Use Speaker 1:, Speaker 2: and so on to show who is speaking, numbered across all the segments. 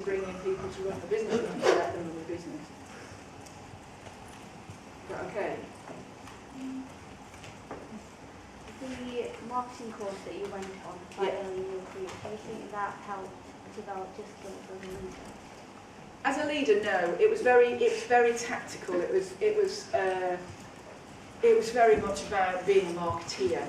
Speaker 1: bring in people to run the business and to let them run the business. Is that okay?
Speaker 2: The marketing course that you went on quite early in your career, do you think that helped develop your skills as a leader?
Speaker 1: As a leader, no. It was very tactical. It was very much about being a marketeer.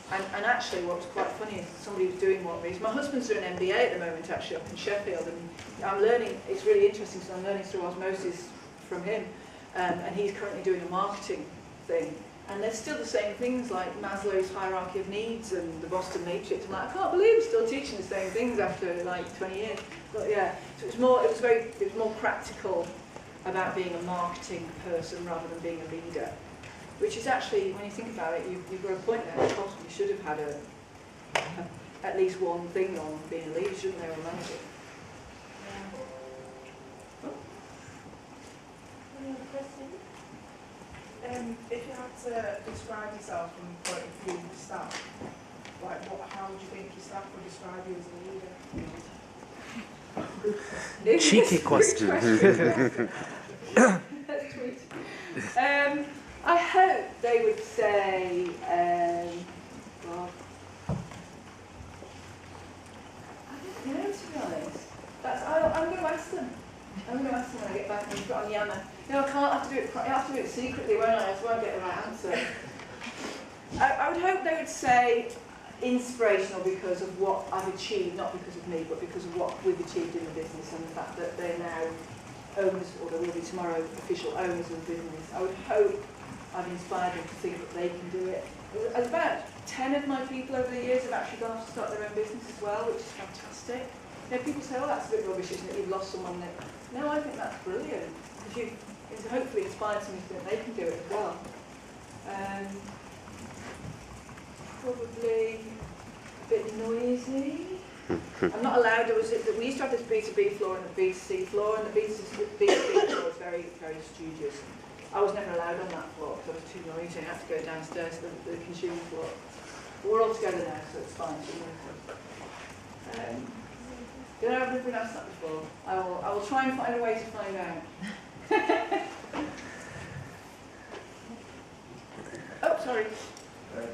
Speaker 1: And actually, what was quite funny is somebody was doing one of these. My husband's doing an MBA at the moment, actually, up in Sheffield, and I'm learning. It's really interesting because I'm learning through osmosis from him, and he's currently doing a marketing thing. And there's still the same things like Maslow's hierarchy of needs and the Boston Matrix. I'm like, I can't believe we're still teaching the same things after like 20 years. But yeah, so it was more practical about being a marketing person rather than being a leader. Which is actually, when you think about it, you've got a point there. You possibly should have had at least one thing on being a leader, shouldn't they, or a manager?
Speaker 2: Yeah. Any other questions?
Speaker 3: If you had to describe yourself from the point of view of the staff, like how would you think your staff would describe you as a leader?
Speaker 4: Cheeky question.
Speaker 1: Let's tweet. I hope they would say, God. I don't know, to be honest. I'm going to ask them. I'm going to ask them when I get back and put on Yammer. No, I can't have to do it. I have to do it secretly, won't I? So I won't get the right answer. I would hope they would say inspirational because of what I've achieved, not because of me, but because of what we've achieved in the business and the fact that they're now owners, or they will be tomorrow, official owners of the business. I would hope I've inspired them to think that they can do it. About 10 of my people over the years have actually gone off to start their own business as well, which is fantastic. You know, people say, oh, that's a bit rubbish, isn't it? You've lost someone there. No, I think that's brilliant. Because you've hopefully inspired somebody to think they can do it as well. Probably a bit noisy. I'm not allowed, we used to have this B2B floor and a B2C floor, and the B2B floor was very, very studious. I was never allowed on that floor because I was too noisy. I had to go downstairs to the consumer floor. But we're all together now, so it's fine. You know, I've never been asked that before. I will try and find a way to find out. Oh, sorry.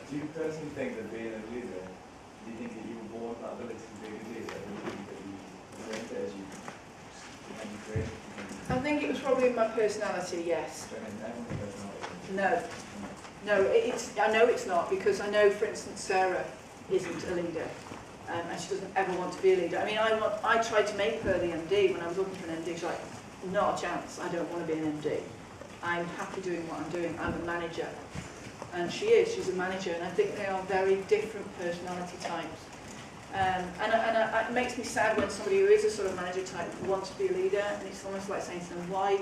Speaker 5: Do you personally think that being a leader, do you think that you were born with that ability to be a good leader, or do you think that you learned it as you trained?
Speaker 1: I think it was probably in my personality, yes. No. No, I know it's not, because I know, for instance, Sarah isn't a leader, and she doesn't ever want to be a leader. I mean, I tried to make her the MD when I was looking for an MD. She's like, not a chance, I don't want to be an MD. I'm happy doing what I'm doing, I'm a manager. And she's a manager, and I think they are very different personality types. And it makes me sad when somebody who is a sort of manager type wants to be a leader, and it's almost like saying to them, why?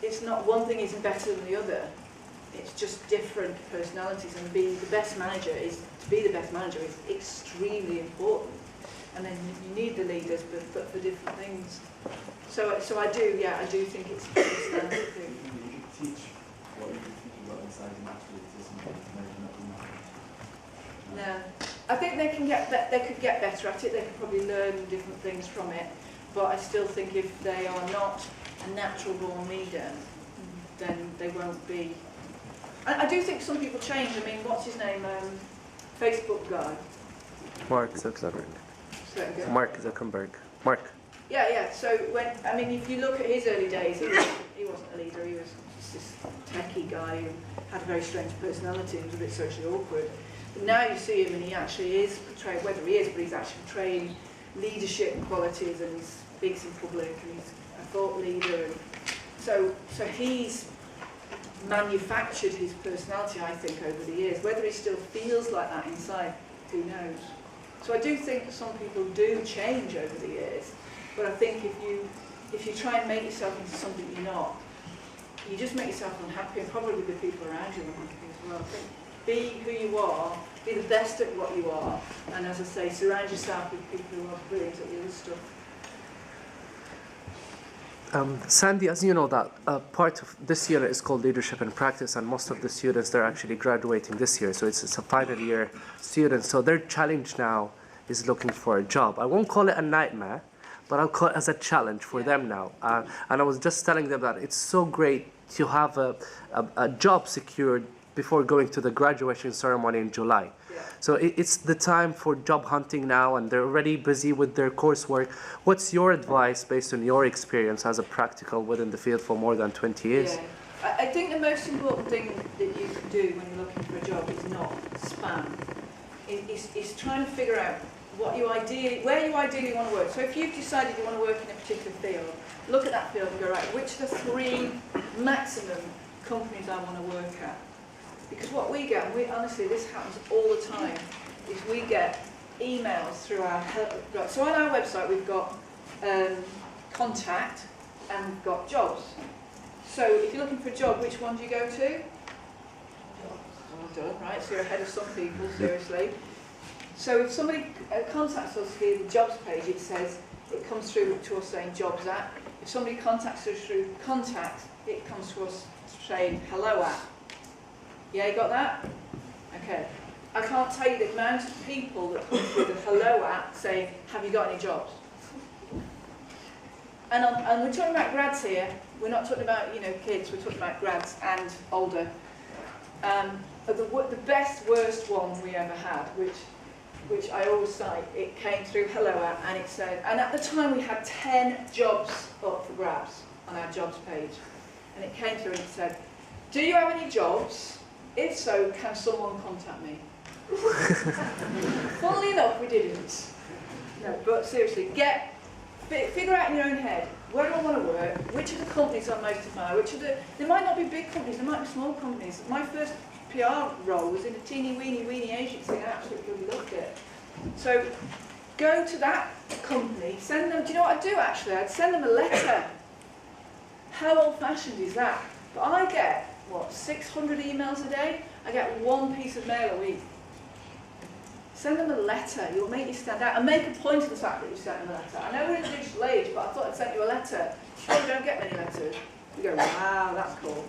Speaker 1: It's not, one thing isn't better than the other. It's just different personalities, and to be the best manager is extremely important. And then you need the leaders, but for different things. So I do think it's a personality thing.
Speaker 5: You could teach what you could teach about inside the naturally to somebody to measure up in that.
Speaker 1: No, I think they could get better at it. They could probably learn different things from it. But I still think if they are not a natural born leader, then they won't be. I do think some people change. I mean, what's his name? Facebook guy.
Speaker 4: Mark Zuckerberg. Mark Zuckerberg. Mark.
Speaker 1: Yeah. So if you look at his early days, he wasn't a leader. He was just this techie guy who had a very strange personality and was a bit socially awkward. But now you see him, and he actually is portraying, whether he is, but he's actually portraying leadership qualities, and he speaks in public, and he's a thought leader. And so he's manufactured his personality, I think, over the years. Whether he still feels like that inside, who knows? So I do think that some people do change over the years, but I think if you try and make yourself into something you're not, you just make yourself unhappy, and probably the people around you are unhappy as well. I think be who you are, be the best at what you are, and as I say, surround yourself with people who are brilliant at the other stuff.
Speaker 4: Sandy, as you know, that part of this year is called Leadership in Practice, and most of the students, they're actually graduating this year, so it's a final year student. So their challenge now is looking for a job. I won't call it a nightmare, but I'll call it as a challenge for them now. And I was just telling them that it's so great to have a job secured before going to the graduation ceremony in July.
Speaker 1: Yeah.
Speaker 4: So it's the time for job hunting now, and they're already busy with their coursework. What's your advice based on your experience as a practical within the field for more than 20 years?
Speaker 1: Yeah. I think the most important thing that you can do when you're looking for a job is not spam. Is trying to figure out where you ideally want to work. So if you've decided you want to work in a particular field, look at that field and go, right, which are the 3 maximum companies I want to work at? Because what we get, and honestly this happens all the time, is we get emails through our right, so on our website we've got contact and we've got jobs. So if you're looking for a job, which one do you go to? Well done, right? So you're ahead of some people, seriously. So if somebody contacts us via the jobs page, it says, it comes through to us saying jobs at. If somebody contacts us through contact, it comes to us saying hello at. Yeah, you got that? Okay. I can't tell you the amount of people that come through the hello at saying, have you got any jobs? And we're talking about grads here. We're not talking about, kids. We're talking about grads and older. The best, worst one we ever had, which I always cite, it came through hello at, and it said, and at the time we had 10 jobs up for grabs on our jobs page. And it came through and it said, do you have any jobs? If so, can someone contact me? Funnily enough, we didn't. No, but seriously, figure out in your own head, where do I want to work? Which of the companies I most admire? There might not be big companies, there might be small companies. My first PR role was in a teeny weeny agency, and I absolutely loved it. So go to that company, send them, do you know what I'd do actually? I'd send them a letter. How old-fashioned is that? But I get, 600 emails a day? I get 1 piece of mail a week. Send them a letter. It'll make you stand out. And make a point of the fact that you sent them a letter. I know we're in a digital age, but I thought I'd sent you a letter. You probably don't get many letters. You go, wow, that's cool.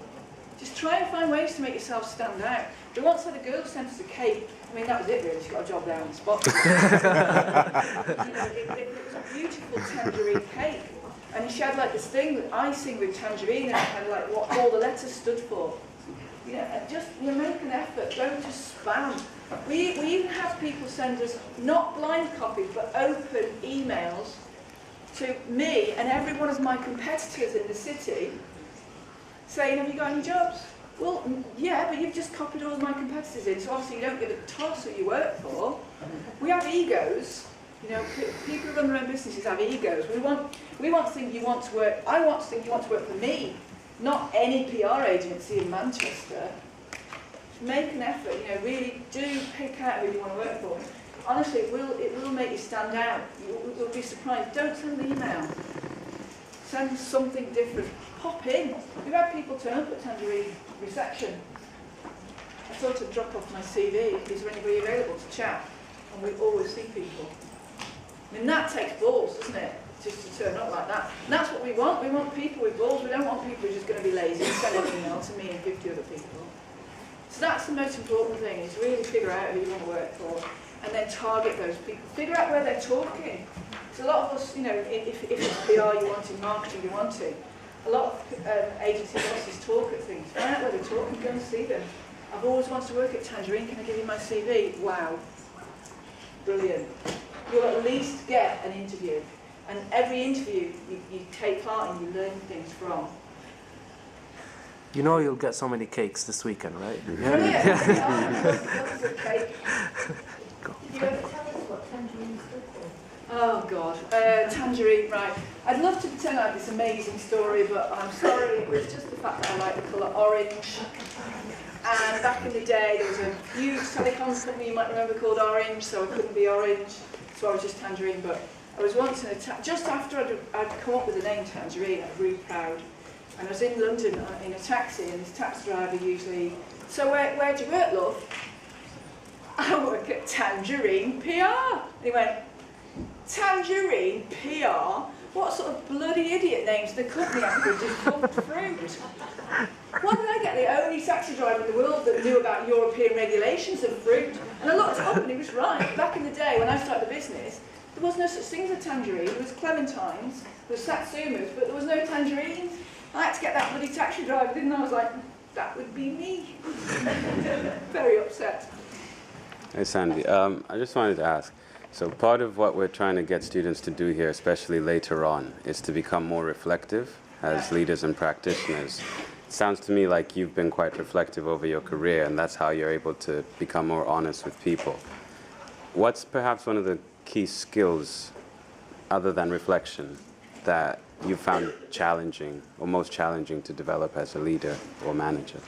Speaker 1: Just try and find ways to make yourself stand out. We once had a girl who sent us a cake. I mean, that was it really. She got a job there on the spot. It was a beautiful tangerine cake. And she had like this thing with icing with tangerine, and it had like what all the letters stood for. Just make an effort. Don't just spam. We even have people send us not blind copies but open emails to me and every one of my competitors in the city saying, have you got any jobs? Well, yeah, but you've just copied all of my competitors in, so obviously you don't give a toss who you work for. We have egos. People who run their own businesses have egos. We want to think you want to work. I want to think you want to work for me, not any PR agency in Manchester. Make an effort. Really do pick out who you want to work for. Honestly, it will make you stand out. You'll be surprised. Don't send an email. Send something different. Pop in. We've had people turn up at Tangerine reception. I thought I'd drop off my CV. Is there anybody available to chat? And we always see people. I mean, that takes balls, doesn't it? Just to turn up like that. And that's what we want. We want people with balls. We don't want people who are just going to be lazy and send an email to me and 50 other people. So that's the most important thing, is really figure out who you want to work for and then target those people. Figure out where they're talking. So a lot of us, if it's PR you want, in marketing you want to, a lot of agency bosses talk at things. Find out where they're talking, go and see them. I've always wanted to work at Tangerine, can I give you my CV? Wow. Brilliant. You'll at least get an interview. And every interview you take part in, you learn things from.
Speaker 4: You'll get so many cakes this weekend, right?
Speaker 1: Brilliant. Lots of cake.
Speaker 2: Did you ever tell us what tangerine stood for?
Speaker 1: Oh God, tangerine, right. I'd love to tell like this amazing story, but I'm sorry, it was just the fact that I like the colour orange. And back in the day, there was a huge telecoms company you might remember called Orange, so I couldn't be orange, so I was just Tangerine. But I was once in just after I'd come up with the name Tangerine, I was really proud. And I was in London in a taxi, and this taxi driver usually, so where do you work, love? I work at Tangerine PR. And he went, Tangerine PR? What sort of bloody idiot names the company after defunct fruit? Why did I get the only taxi driver in the world that knew about European regulations of fruit? And I looked up and he was right. Back in the day when I started the business, There was no such thing as a tangerine. There was clementines, there was satsumas, but there was no tangerines. I had to get that bloody taxi driver, didn't I? I was like, that would be me. Very upset.
Speaker 6: Hey Sandy, I just wanted to ask, so part of what we're trying to get students to do here, especially later on, is to become more reflective as leaders and practitioners. It sounds to me like you've been quite reflective over your career, and that's how you're able to become more honest with people. What's perhaps one of the key skills, other than reflection, that you found challenging or most challenging to develop as a leader or manager?